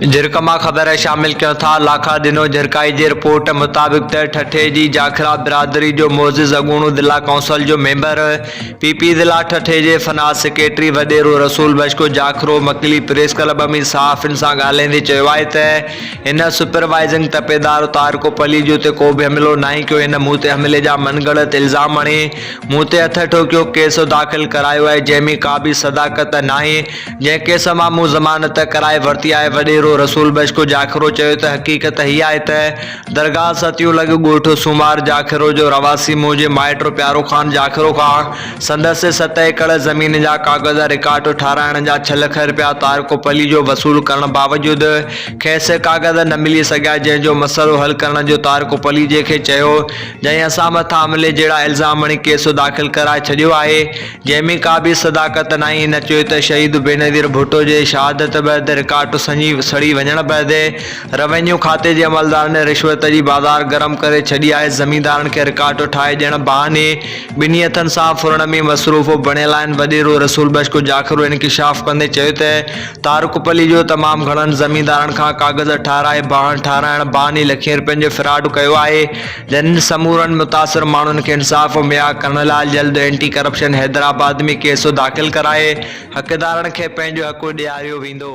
झिरकमा ख़बर शामिल क्यों था। लाखा दिनों झिरकाई जी रिपोर्ट मुताबिक ठठे जी जाखरा बिरादरी जो मोजिज़ अगूणो दिला कौंसल जो मेंबर पीपी दिला ठठे जे फनाज सेक्रेटरी वडेरो रसूल बशको जाखरो मकली प्रेस क्लब में सहाफ़िन सां ॻाल्हाईंदे चयो आहे त हिन सुपरवाइज़िंग तपेदार तारको पली जो ते को बि हमिलो नाहे कयो। हिन मूं ते हमले जा मनगढ़ंत इल्ज़ाम हणे मूं ते हथ ठोकियो केस दाख़िल करायो आहे जंहिंमें का बि सदाकत नाहे। जंहिं केस मां मूं ज़मानत कराए वरिती आहे। वडेरो रसूल बशको जाखरो चयो त हक़ीक़त हीअ आहे त दरगाह सतियूं लॻ ॻोठ सूमार जाखरो जो रवासी मुंहिंजे माइट प्यारो ख़ान जाखरो खां संदसि 7 एकड़ ज़मीन जा कागज़ रिकॉर्ड ठाराइण जा 6 लख रुपया तारको पली जो वसूल करण बावजूद खेसि कागज़ न मिली सघिया, जंहिंजो मसइलो हल करण जो तारको पली जंहिंखे चयो जंहिं असां मथां हमले जहिड़ा इल्ज़ाम हणी केस दाख़िल कराए छॾियो आहे जंहिंमें का बि सदाकत नाहे। हिन चयो त शहीद बेनज़ीर भुट्टो जे शहादत बैदि रिकॉर्ड सड़ी वञण बैदि रेवेन्यू खाते जे अमलदार ने रिश्वत जी बाज़ार गरम करे छॾी आहे। ज़मींदारनि खे रिकॉर्ड ठाहे ॾियण बहाने ॿिन्ही हथनि सां फुरण में मसरूफ़ बणियल आहिनि। वडेरो रसूल बशको जाखरो इंकिशाफ़ कंदे चयो त तारको पली जो तमामु घणनि ज़मींदारनि खां कागज़ ठाराइण बहाने लखें रुपयनि जो फ्रॉड कयो आहे। जिन समूरनि मुतासिर माण्हुनि खे इंसाफ़ मुहैया करण लाइ जल्द एंटी करप्शन हैदराबाद में केस दाख़िल कराए हक़दारनि खे पंहिंजो हक़ ॾियारियो वेंदो।